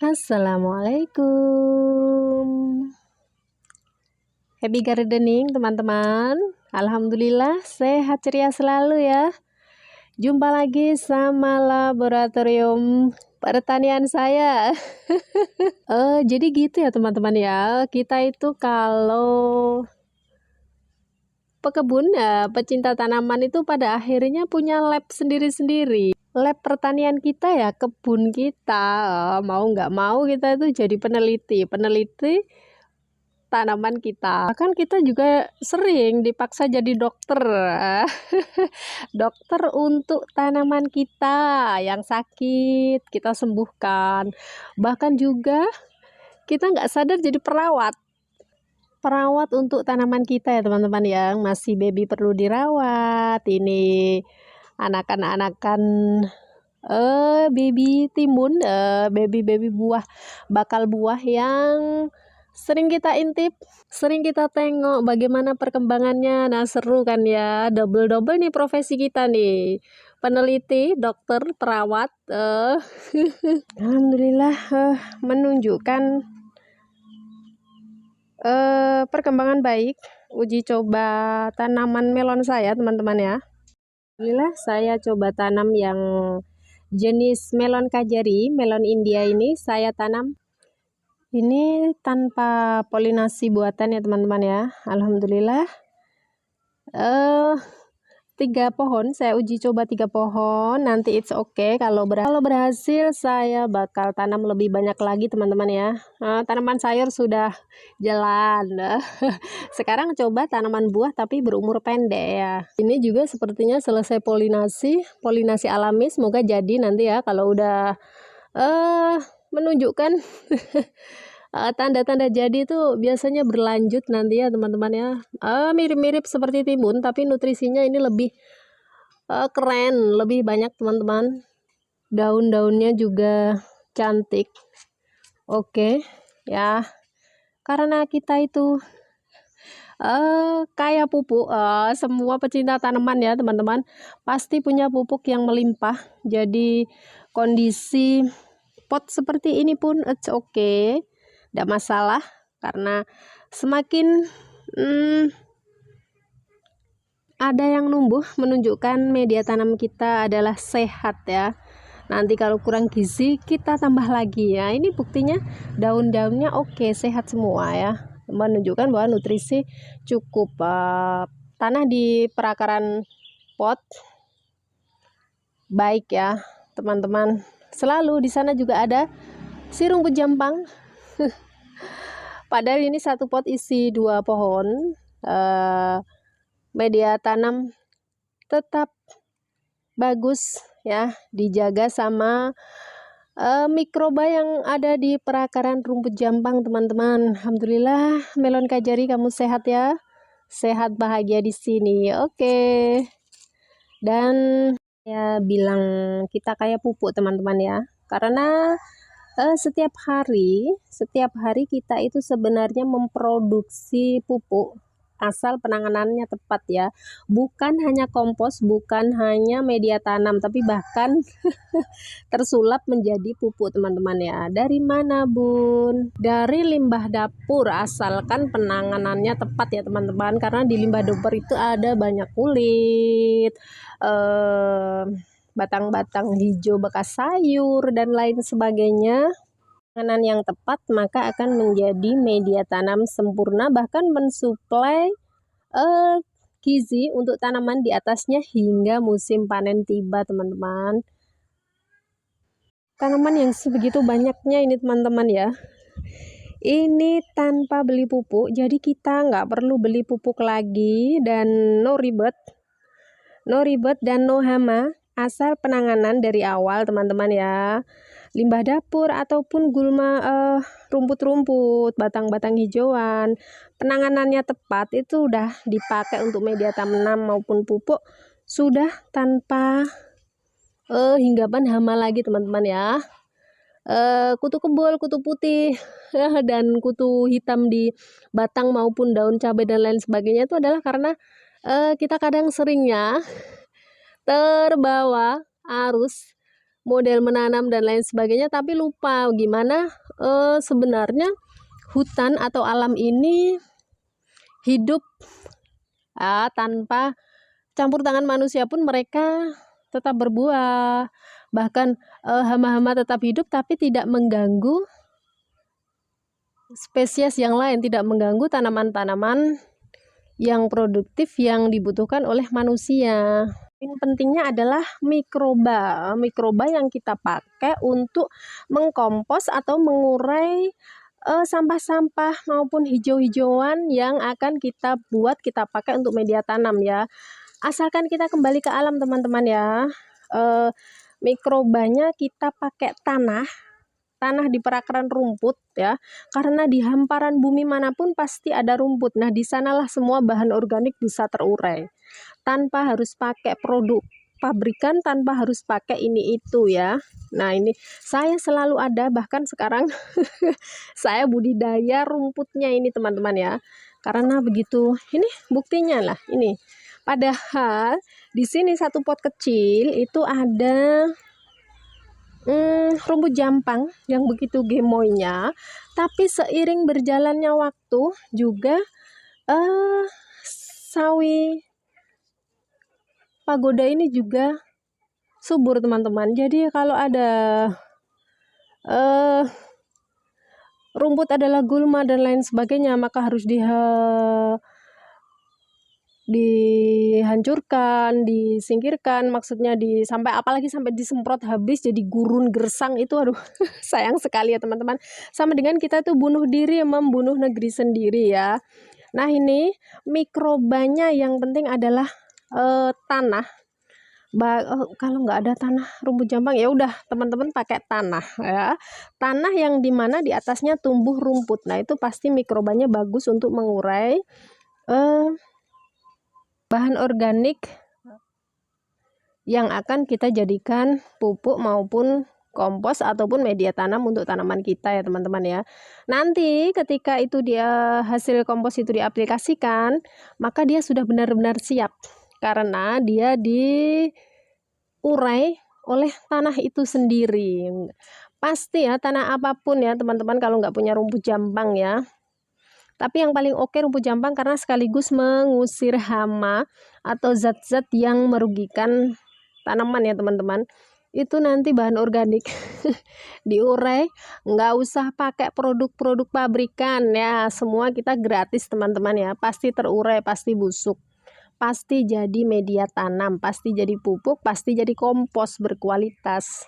Assalamualaikum. Happy gardening teman-teman. Alhamdulillah sehat ceria selalu ya. Jumpa lagi sama laboratorium pertanian saya. Jadi gitu ya teman-teman ya. Kita itu kalau pekebun, pecinta tanaman itu pada akhirnya punya lab sendiri-sendiri. Lab pertanian kita ya, kebun kita. Mau nggak mau kita itu jadi peneliti tanaman kita. Bahkan kita juga sering dipaksa jadi dokter. Dokter untuk tanaman kita yang sakit, kita sembuhkan. Bahkan juga kita nggak sadar jadi perawat untuk tanaman kita ya teman-teman, yang masih baby perlu dirawat. Ini anakan-anakan baby timun, baby buah, bakal buah yang sering kita intip, sering kita tengok bagaimana perkembangannya. Nah seru kan ya, double nih profesi kita nih, peneliti, dokter, perawat. Alhamdulillah menunjukkan perkembangan baik uji coba tanaman melon saya teman-teman ya. Alhamdulillah saya coba tanam yang jenis melon kajari, melon India ini saya tanam. Ini tanpa polinasi buatan ya teman-teman ya. Alhamdulillah 3 pohon saya uji coba, 3 pohon. Nanti it's okay kalau berhasil saya bakal tanam lebih banyak lagi teman-teman ya. Tanaman sayur sudah jalan. Sekarang coba tanaman buah tapi berumur pendek ya. Ini juga sepertinya selesai polinasi alami. Semoga jadi nanti ya, kalau udah menunjukkan tanda-tanda jadi itu biasanya berlanjut nanti ya teman-teman ya. Mirip-mirip seperti timun tapi nutrisinya ini lebih keren, lebih banyak teman-teman. Daun-daunnya juga cantik. Oke ya, karena kita itu kayak pupuk, semua pecinta tanaman ya teman-teman pasti punya pupuk yang melimpah. Jadi kondisi pot seperti ini pun it's okay, tidak masalah, karena semakin ada yang numbuh menunjukkan media tanam kita adalah sehat ya. Nanti kalau kurang gizi kita tambah lagi ya. Ini buktinya daun-daunnya oke, sehat semua ya, menunjukkan bahwa nutrisi cukup. Tanah di perakaran pot baik ya teman-teman. Selalu di sana juga ada si rumput jampang. Padahal ini satu pot isi 2 pohon. Media tanam tetap bagus ya, dijaga sama mikroba yang ada di perakaran rumput jampang teman-teman. Alhamdulillah melon kajari kamu sehat ya, sehat bahagia di sini. Oke. Dan ya bilang kita kayak pupuk teman-teman ya, karena setiap hari kita itu sebenarnya memproduksi pupuk asal penanganannya tepat ya. Bukan hanya kompos, bukan hanya media tanam, tapi bahkan tersulap menjadi pupuk teman-teman ya. Dari mana bun? Dari limbah dapur, asalkan penanganannya tepat ya teman-teman, karena di limbah dapur itu ada banyak kulit, batang-batang hijau bekas sayur dan lain sebagainya. Penanganan yang tepat maka akan menjadi media tanam sempurna, bahkan mensuplai gizi untuk tanaman di atasnya hingga musim panen tiba teman-teman. Tanaman yang sebegitu banyaknya ini teman-teman ya, ini tanpa beli pupuk, jadi kita nggak perlu beli pupuk lagi dan no ribet dan no hama, asal penanganan dari awal teman-teman ya. Limbah dapur ataupun gulma, rumput-rumput, batang-batang hijauan, penanganannya tepat itu udah dipakai untuk media tanam maupun pupuk, sudah tanpa hinggapan hama lagi teman-teman ya. Kutu kebul, kutu putih dan kutu hitam di batang maupun daun cabai dan lain sebagainya itu adalah karena kita kadang seringnya terbawa arus model menanam dan lain sebagainya, tapi lupa gimana sebenarnya hutan atau alam ini hidup tanpa campur tangan manusia pun mereka tetap berbuah, bahkan hama-hama tetap hidup tapi tidak mengganggu spesies yang lain, tidak mengganggu tanaman-tanaman yang produktif yang dibutuhkan oleh manusia. Yang pentingnya adalah mikroba. Mikroba yang kita pakai untuk mengkompos atau mengurai sampah-sampah maupun hijau-hijauan yang akan kita buat, kita pakai untuk media tanam ya. Asalkan kita kembali ke alam teman-teman ya. Mikrobanya kita pakai tanah di perakaran rumput ya, karena di hamparan bumi manapun pasti ada rumput. Nah, di sanalah semua bahan organik bisa terurai tanpa harus pakai produk pabrikan, tanpa harus pakai ini itu ya. Nah, ini saya selalu ada, bahkan sekarang saya budidaya rumputnya ini teman-teman ya, karena begitu. Ini buktinya lah ini. Padahal di sini satu pot kecil itu ada rumput jampang yang begitu gemoynya, tapi seiring berjalannya waktu juga sawi pagoda ini juga subur teman-teman. Jadi kalau ada rumput adalah gulma dan lain sebagainya, maka harus dihancurkan, disingkirkan, maksudnya sampai apalagi sampai disemprot habis jadi gurun gersang itu, aduh sayang sekali ya teman-teman. Sama dengan kita tuh bunuh diri, membunuh negeri sendiri ya. Nah, ini mikrobanya yang penting adalah tanah. Kalau nggak ada tanah rumput jampang ya udah teman-teman pakai tanah ya, tanah yang dimana di atasnya tumbuh rumput. Nah, itu pasti mikrobanya bagus untuk mengurai bahan organik yang akan kita jadikan pupuk maupun kompos ataupun media tanam untuk tanaman kita ya teman-teman ya. Nanti ketika itu hasil kompos itu diaplikasikan, maka dia sudah benar-benar siap karena dia diurai oleh tanah itu sendiri. Pasti ya, tanah apapun ya teman-teman, kalau nggak punya rumput jampang ya. Tapi yang paling oke rumput jampang karena sekaligus mengusir hama atau zat-zat yang merugikan tanaman ya teman-teman. Itu nanti bahan organik diurai, nggak usah pakai produk-produk pabrikan ya, semua kita gratis teman-teman ya. Pasti terurai, pasti busuk, pasti jadi media tanam, pasti jadi pupuk, pasti jadi kompos berkualitas.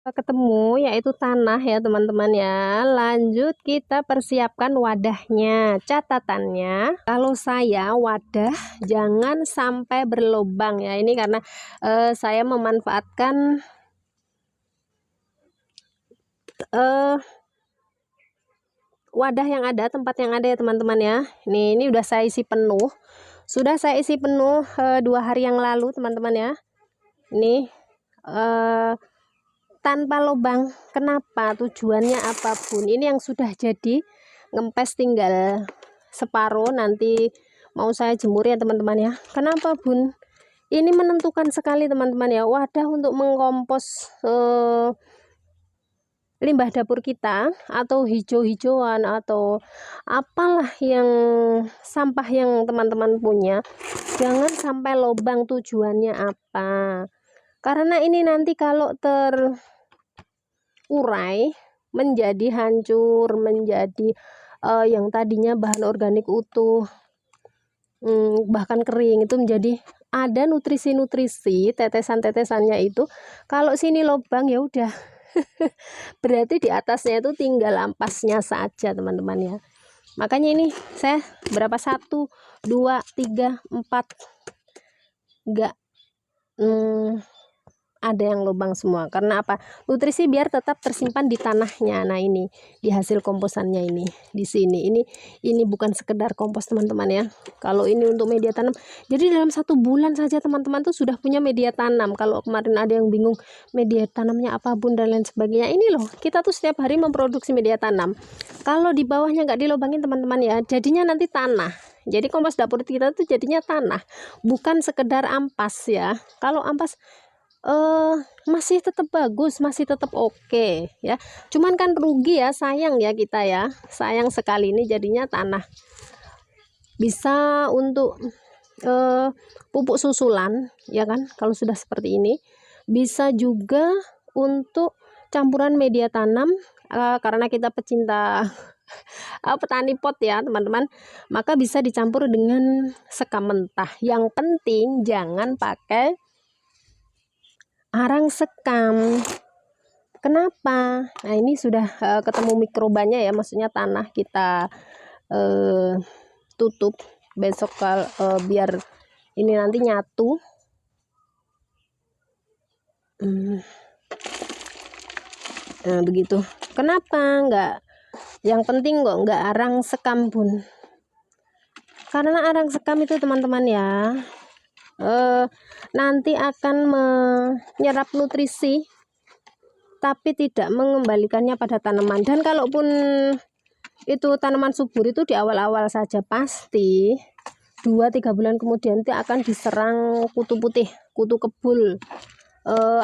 Ketemu yaitu tanah ya teman-teman ya. Lanjut kita persiapkan wadahnya. Catatannya, kalau saya wadah jangan sampai berlubang ya. Ini karena saya memanfaatkan wadah yang ada, tempat yang ada ya teman-teman ya. Ini udah saya isi penuh. Sudah saya isi penuh 2 hari yang lalu teman-teman ya. Ini tanpa lubang. Kenapa? Tujuannya apapun. Ini yang sudah jadi ngempes tinggal separuh, nanti mau saya jemur ya teman-teman ya. Kenapa Bun? Ini menentukan sekali teman-teman ya, wadah untuk mengkompos limbah dapur kita atau hijau-hijauan atau apalah yang sampah yang teman-teman punya, jangan sampai lubang. Tujuannya apa? Karena ini nanti kalau terurai menjadi hancur, menjadi yang tadinya bahan organik utuh, bahkan kering, itu menjadi ada nutrisi-nutrisi, tetesan-tetesannya itu. Kalau sini lubang ya udah berarti di atasnya itu tinggal ampasnya saja teman-teman ya. Makanya ini saya berapa, 1 2 3 4 enggak ada yang lubang semua. Karena apa? Nutrisi biar tetap tersimpan di tanahnya. Nah, ini di hasil komposannya ini di sini. Ini bukan sekedar kompos teman-teman ya. Kalau ini untuk media tanam, jadi dalam 1 bulan saja teman-teman tuh sudah punya media tanam. Kalau kemarin ada yang bingung media tanamnya apa Bun dan lain sebagainya, ini loh, kita tuh setiap hari memproduksi media tanam. Kalau di bawahnya nggak dilobangin teman-teman ya, jadinya nanti tanah. Jadi kompos dapur kita tuh jadinya tanah, bukan sekedar ampas ya. Kalau ampas masih tetap bagus, masih tetap oke ya. Cuman kan rugi ya, sayang ya kita ya, sayang sekali ini jadinya tanah. Bisa untuk pupuk susulan ya kan, kalau sudah seperti ini. Bisa juga untuk campuran media tanam, karena kita pecinta petani pot ya teman-teman, maka bisa dicampur dengan sekam mentah. Yang penting jangan pakai arang sekam. Kenapa? Nah ini sudah ketemu mikrobanya ya, maksudnya tanah kita tutup besok biar ini nanti nyatu. Nah begitu. Kenapa enggak? Yang penting kok enggak arang sekam pun. Karena arang sekam itu teman-teman ya, nanti akan menyerap nutrisi tapi tidak mengembalikannya pada tanaman. Dan kalaupun itu tanaman subur itu di awal-awal saja, pasti 2-3 bulan kemudian itu akan diserang kutu putih, kutu kebul,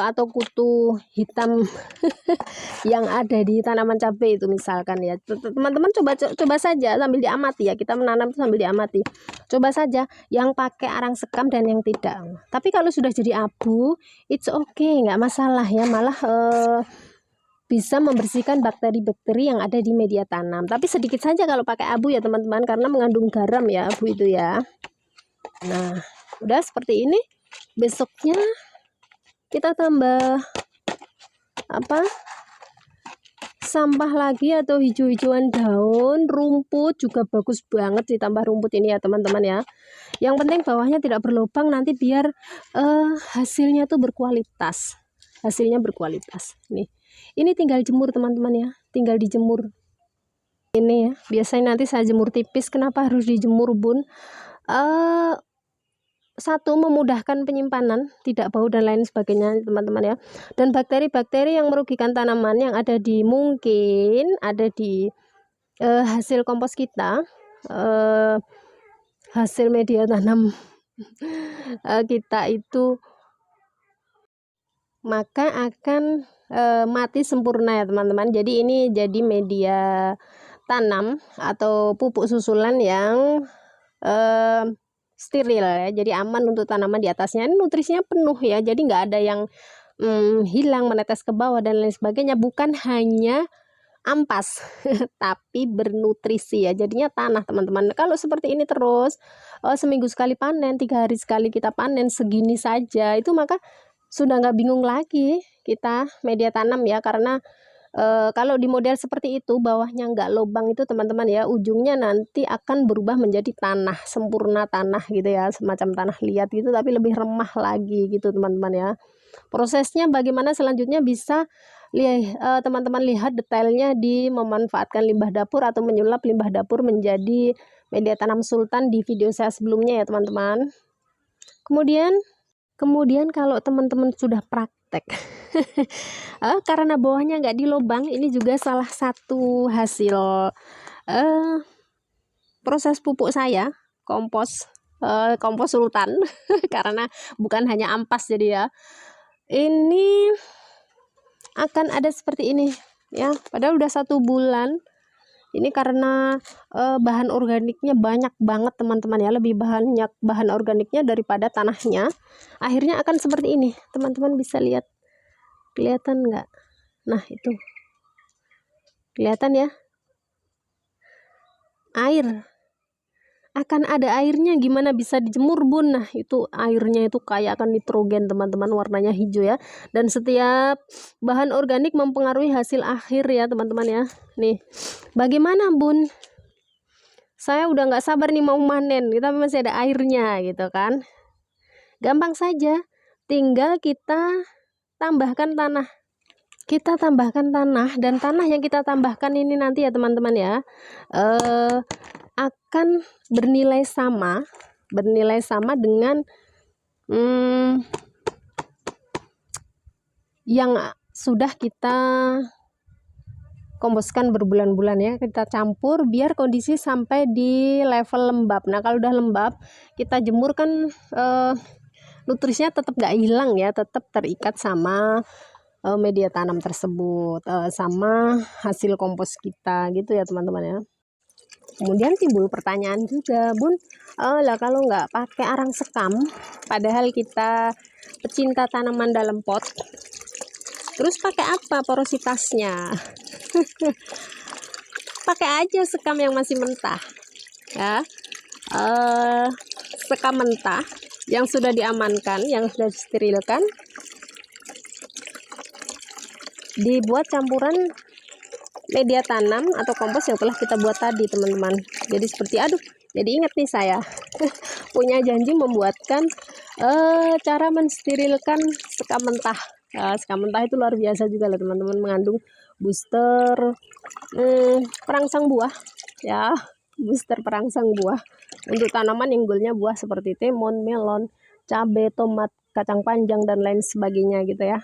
atau kutu hitam yang ada di tanaman cabai itu misalkan ya. Teman-teman coba saja sambil diamati ya, kita menanam itu sambil diamati. Coba saja yang pakai arang sekam dan yang tidak. Tapi kalau sudah jadi abu, it's okay, nggak masalah ya, malah bisa membersihkan bakteri-bakteri yang ada di media tanam. Tapi sedikit saja kalau pakai abu ya teman-teman, karena mengandung garam ya abu itu ya. Nah udah seperti ini, besoknya kita tambah sampah lagi atau hijau-hijauan daun, rumput juga bagus banget ditambah rumput ini ya teman-teman ya. Yang penting bawahnya tidak berlubang, nanti biar hasilnya tuh berkualitas. Hasilnya berkualitas. Nih, ini tinggal jemur teman-teman ya, tinggal dijemur. Ini ya, biasanya nanti saya jemur tipis. Kenapa harus dijemur bun? Satu, memudahkan penyimpanan, tidak bau dan lain sebagainya teman-teman ya. Dan bakteri-bakteri yang merugikan tanaman yang ada di hasil kompos kita, hasil media tanam kita itu, maka akan mati sempurna ya teman-teman. Jadi ini jadi media tanam atau pupuk susulan yang steril ya, jadi aman untuk tanaman di atasnya. Ini nutrisinya penuh ya, jadi nggak ada yang hilang, menetes ke bawah dan lain sebagainya. Bukan hanya ampas tapi bernutrisi ya, jadinya tanah teman-teman. Kalau seperti ini terus seminggu sekali panen, 3 hari sekali kita panen segini saja, itu maka sudah nggak bingung lagi kita media tanam ya. Karena kalau di model seperti itu, bawahnya nggak lubang itu teman-teman ya, ujungnya nanti akan berubah menjadi tanah sempurna, tanah gitu ya, semacam tanah liat gitu, tapi lebih remah lagi gitu teman-teman ya. Prosesnya bagaimana selanjutnya bisa teman-teman lihat detailnya di memanfaatkan limbah dapur atau menyulap limbah dapur menjadi media tanam sultan di video saya sebelumnya ya teman-teman. Kemudian kalau teman-teman sudah praktek karena bawahnya nggak dilobang, ini juga salah satu hasil proses pupuk saya, kompos sultan karena bukan hanya ampas jadi ya. Ini akan ada seperti ini ya, padahal udah 1 bulan. Ini karena bahan organiknya banyak banget teman-teman ya, lebih banyak bahan organiknya daripada tanahnya, akhirnya akan seperti ini. Teman-teman bisa lihat, kelihatan nggak? Nah itu kelihatan ya, air akan ada airnya. Gimana bisa dijemur bun? Nah itu airnya itu kayak akan nitrogen teman-teman, warnanya hijau ya. Dan setiap bahan organik mempengaruhi hasil akhir ya teman-teman ya. Nih bagaimana bun, saya udah nggak sabar nih mau manen, tapi masih ada airnya gitu kan. Gampang saja, tinggal kita tambahkan tanah. Dan tanah yang kita tambahkan ini nanti ya teman-teman ya, akan bernilai sama dengan yang sudah kita komposkan berbulan-bulan ya. Kita campur biar kondisi sampai di level lembab. Nah kalau udah lembab, kita jemur kan nutrisinya tetap gak hilang ya, tetap terikat sama media tanam tersebut, sama hasil kompos kita gitu ya teman-teman ya. Kemudian timbul pertanyaan juga, Bun, lah kalau nggak pakai arang sekam, padahal kita pecinta tanaman dalam pot, terus pakai apa porositasnya? Pakai aja sekam yang masih mentah ya, sekam mentah yang sudah diamankan, yang sudah disterilkan, dibuat campuran media tanam atau kompos yang telah kita buat tadi teman-teman. Jadi seperti jadi ingat nih saya punya janji membuatkan cara mensterilkan sekam mentah. Sekam mentah itu luar biasa juga lah teman-teman, mengandung booster perangsang buah ya, booster perangsang buah untuk tanaman yang goalnya buah seperti timun, melon, cabai, tomat, kacang panjang dan lain sebagainya gitu ya.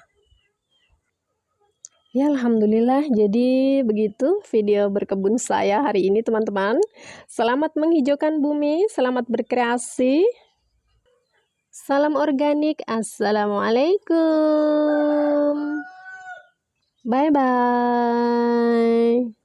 Ya, alhamdulillah, jadi begitu video berkebun saya hari ini teman-teman. Selamat menghijaukan bumi, selamat berkreasi. Salam organik, assalamualaikum. Bye bye.